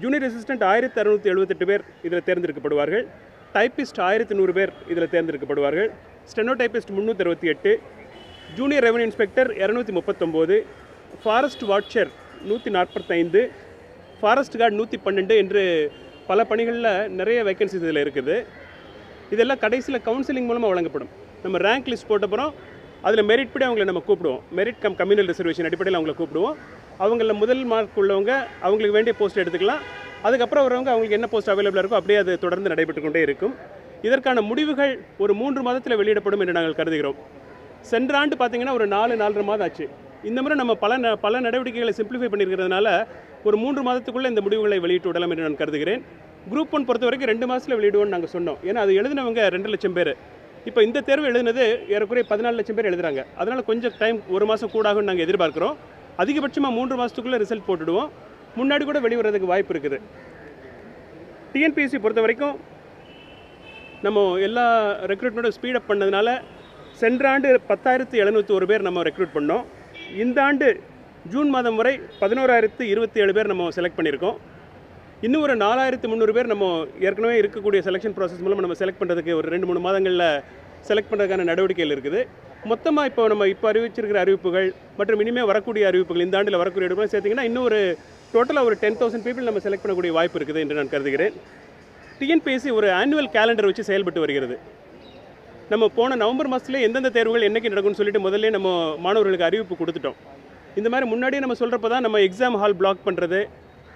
Junior assistant 1678 பேர் இதில் தேர்ந்தெடுக்கப்படுவார்கள். Typist 1100 பேர் இதில் தேர்ந்தெடுக்கப்படுவார்கள். Steno typist 368, junior revenue inspector 239, forest watcher 145, forest guard 112 என்று பல பணிகளில் நிறைய வேக்கன்சிஸ் இதில் இருக்குது. இதெல்லாம் கடைசியில் கவுன்சிலிங் மூலமாக வழங்கப்படும். நம்ம ரேங்க் லிஸ்ட் போட்டப்புறம் அதில் மெரிட் படி அவங்களை நம்ம கூப்பிடுவோம். மெரிட் கம்யூனல் ரிசர்வேஷன் அடிப்படையில் அவங்களை கூப்பிடுவோம். அவங்கள முதல் மார்க் உள்ளவங்க அவங்களுக்கு வேண்டிய போஸ்ட் எடுத்துக்கலாம். அதுக்கப்புறம் வரவங்க அவங்களுக்கு என்ன போஸ்ட் அவைலபிளாக இருக்கோ அப்படியே அது தொடர்ந்து நடைபெற்று கொண்டே இருக்கும். இதற்கான முடிவுகள் ஒரு 3 மாதத்தில் வெளியிடப்படும் என்று நாங்கள் கருதுகிறோம். சென்ற ஆண்டு பார்த்திங்கன்னா ஒரு 4-4.5 மாதம் ஆச்சு. இந்த முறை நம்ம பல நடவடிக்கைகளை சிம்பிளிஃபை பண்ணியிருக்கிறதுனால ஒரு 3 மாதத்துக்குள்ளே இந்த முடிவுகளை வெளியிட்டு விடலாம் என்று நான் கருதுகிறேன். குரூப் 1 பொறுத்த வரைக்கும் 2 மாதத்தில் வெளியிடுவோம்னு நாங்கள் சொன்னோம். ஏன்னா அது எழுதினவங்க 2 லட்சம் பேர். இப்போ இந்த தேர்வு எழுதுனது ஏறக்குறைய 14 லட்சம் பேர் எழுதுறாங்க. அதனால் கொஞ்சம் டைம் 1 மாதம் கூடாகும்னு நாங்கள் எதிர்பார்க்குறோம். அதிகபட்சமாக 3 மாதத்துக்குள்ளே ரிசல்ட் போட்டுடுவோம். முன்னாடி கூட வெளிவரதுக்கு வாய்ப்பு இருக்குது. டிஎன்பிஎஸ்சி பொறுத்த வரைக்கும் நம்ம எல்லா ரெக்ரூட்மெண்ட்டும் ஸ்பீடப் பண்ணதுனால சென்ற ஆண்டு 10,701 பேர் நம்ம ரெக்ரூட் பண்ணோம். இந்த ஆண்டு ஜூன் மாதம் வரை 11,027 பேர் நம்ம செலக்ட் பண்ணியிருக்கோம். இன்னும் ஒரு 4,300 பேர் நம்ம ஏற்கனவே இருக்கக்கூடிய செலெக்ஷன் ப்ராசஸ் மூலம் நம்ம செலக்ட் பண்ணுறதுக்கு ஒரு 2-3 மாதங்களில் செலக்ட் பண்ணுறதுக்கான நடவடிக்கைகள் இருக்குது. மொத்தமாக இப்போ அறிவிச்சிருக்கிற அறிவிப்புகள் மற்றும் இனிமேல் வரக்கூடிய அறிவிப்புகள், இந்த ஆண்டில் வரக்கூடிய அறிவிப்புகள் சேர்த்திங்கன்னா இன்னும் ஒரு டோட்டலாக ஒரு 10,000 பீப்புள் நம்ம செலக்ட் பண்ணக்கூடிய வாய்ப்பு இருக்குது என்று நான் கருதுகிறேன். டிஎன்பிஎஸ்சி ஒரு ஆனுவல் கேலண்டர் வச்சு செயல்பட்டு வருகிறது. நம்ம போன நவம்பர் மாதத்துலேயே எந்தெந்த தேர்வுகள் என்றைக்கு நடக்கும்னு சொல்லிட்டு முதல்ல நம்ம மாணவர்களுக்கு அறிவிப்பு கொடுத்துட்டோம். இந்த மாதிரி முன்னாடியே நம்ம சொல்கிறப்ப தான் நம்ம எக்ஸாம் ஹால் பிளாக் பண்ணுறது,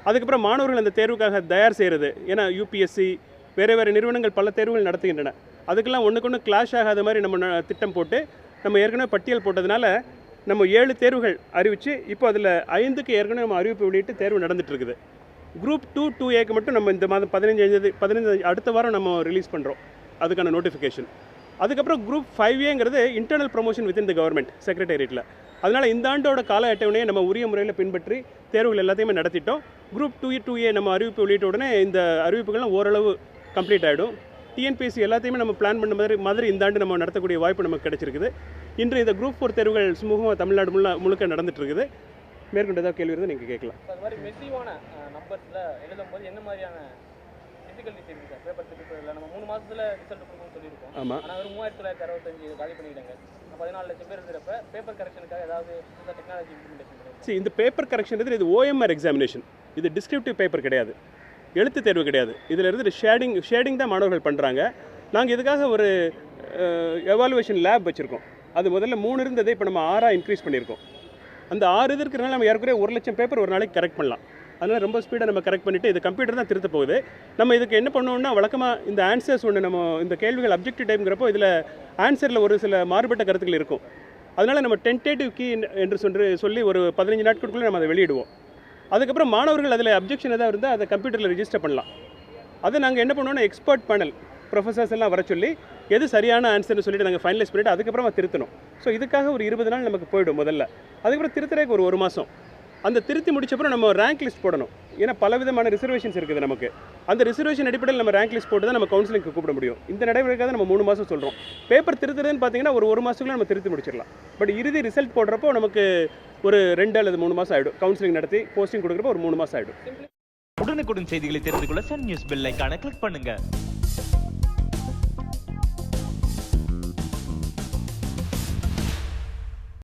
அதுக்கப்புறம் மாணவர்கள் அந்த தேர்வுக்காக தயார் செய்கிறது. ஏன்னா யூபிஎஸ்சி வேறு நிறுவனங்கள் பல தேர்வுகள் நடத்துகின்றன. அதுக்கெல்லாம் ஒன்றுக்கு கிளாஷ் ஆகாத மாதிரி நம்ம திட்டம் போட்டு நம்ம ஏற்கனவே பட்டியல் போட்டதுனால நம்ம 7 தேர்வுகள் அறிவித்து இப்போ அதில் 5க்கு ஏற்கனவே நம்ம அறிவிப்பு வெளியிட்டு தேர்வு நடந்துட்டு இருக்குது. குரூப் 2-2Aக்கு மட்டும் நம்ம இந்த மாதம் 15 அடுத்த வாரம் நம்ம ரிலீஸ் பண்ணுறோம் அதுக்கான நோட்டிஃபிகேஷன். அதுக்கப்புறம் குரூப் 5Aங்கிறது internal promotion within the government செக்ரட்டேரியட்டில். அதனால் இந்த ஆண்டோட கால அட்டவணையை நம்ம உரிய முறையில் பின்பற்றி தேர்வுகள் எல்லாத்தையுமே நடத்திட்டோம். குரூப் 2A நம்ம அறிவிப்பு வெளியிட்ட உடனே இந்த அறிவிப்புகள்லாம் ஓரளவு கம்ப்ளீட் ஆகிடும். டிஎன்பிஎஸ்சி எல்லாத்தையுமே நம்ம பிளான் பண்ண மாதிரி இந்த ஆண்டு நம்ம நடத்தக்கூடிய வாய்ப்பு நமக்கு கிடைச்சிருக்குது. இன்று இந்த குரூப் 4 தேர்வுகள் சுமூகமாக தமிழ்நாடு முழுக்க நடந்துட்டு இருக்குது. மேற்கொண்டு ஏதாவது கேள்வி இருந்தால் நீங்கள் கேட்கலாம். அது மாதிரி மெசிவான நம்பர்ஸில் எழுதும்போது என்ன மாதிரியான டிஃபிகல்ட்டிஸ் இருக்குது சார்? பேப்பர் திருப்பதில் நம்ம 3 மாதத்தில் ரிசல்ட் கொடுக்கணும்னு சொல்லியிருக்கோம். ஆமாம். ஆனால் ஒரு 3,965 காலி பண்ணிக்கிட்டாங்க. 14 லட்சம் பேர் இருக்கிறப்ப பேப்பர் கரெக்ஷனுக்காக ஏதாவது இந்த டெக்னாலஜி இம்ப்ளிமெண்டேஷன் சரி, இந்த பேப்பர் கரெக்ஷன் இது OMR எக்ஸாமினேஷன். இது டிஸ்கிரிப்டிவ் பேப்பர் கிடையாது, எழுத்து தேர்வு கிடையாது. இதில் இருந்து ஷேடிங் தான் மாணவர்கள் பண்ணுறாங்க. நாங்கள் இதுக்காக ஒரு எவாலுவேஷன் லேப் வச்சுருக்கோம். அது முதல்ல 3 இருந்ததை இப்போ நம்ம 6 இன்க்ரீஸ் பண்ணியிருக்கோம். அந்த 6 இருக்கிறனால நம்ம ஏற்கனவே 1 லட்சம் பேப்பர் ஒரு நாளைக்கு கரெக்ட் பண்ணலாம். அதனால் ரொம்ப ஸ்பீடாக நம்ம கரெக்ட் பண்ணிவிட்டு இது கம்ப்யூட்டர் தான் திருத்த போகுது. நம்ம இதுக்கு என்ன பண்ணோம்னா வழக்கமாக இந்த ஆன்சர்ஸ் நம்ம இந்த கேள்விகள் அப்ஜெக்டிவ் டைம்ங்கிறப்போ இதில் ஆன்சரில் ஒரு சில மாறுபட்ட கருத்துக்கள் இருக்கும். அதனால் நம்ம டென்டேட்டிவ் கீ என்று சொல்லி ஒரு 15 நாட்களுக்குள்ளே நம்ம அதை வெளியிடுவோம். அதுக்கப்புறம் மாணவர்கள் அதில் அப்ஜெக்ஷன் எதாவது இருந்தால் அதை கம்ப்யூட்டரில் ரிஜிஸ்டர் பண்ணலாம். அதை நாங்கள் என்ன பண்ணுவோம்னா எக்ஸ்பர்ட் பேனல் ப்ரொஃபஸர்ஸ் எல்லாம் வர சொல்லி எது சரியான ஆன்சர்னு சொல்லிட்டு நாங்கள் ஃபைனலைஸ் பண்ணிவிட்டு அதுக்கப்புறமா திருத்தணும். ஸோ இதுக்காக ஒரு 20 நாள் நமக்கு போய்டும் முதல்ல. அதுக்கப்புறம் திருத்துறதுக்கு ஒரு 1 மாதம். அந்த திருத்தி முடிச்சப்பறம் நம்ம ரேங்க் லிஸ்ட் போடணும். ஏன்னா பலவிதமான ரிசர்வேஷன்ஸ் இருக்குது நமக்கு. அந்த ரிசர்வேஷன் அடிப்படையில் நம்ம ரேங்க் லிஸ்ட் போட்டு தான் நம்ம கவுன்சிலிங்க்கு கூப்பிட முடியும். இந்த நடைமுறைக்காக நம்ம 3 மாதம் சொல்கிறோம். பேப்பர் திருத்துறதுன்னு பார்த்தீங்கன்னா ஒரு 1 மாதத்துக்குள்ள நம்ம திருத்தி முடிச்சிடலாம். பட் இறுதி ரிசல்ட் போடுறப்போ நமக்கு ஒரு 2 அல்லது 3 மாதம் ஆகிடும். கவுன்சிலிங் நடத்தி போஸ்டிங் கொடுக்குறப்போ ஒரு 3 மாதம் ஆகிடும். உடனுக்குடன் செய்திகளை தெரிந்து கொள்ள சன் நியூஸ் பெல் ஐகானை கிளிக் பண்ணுங்க.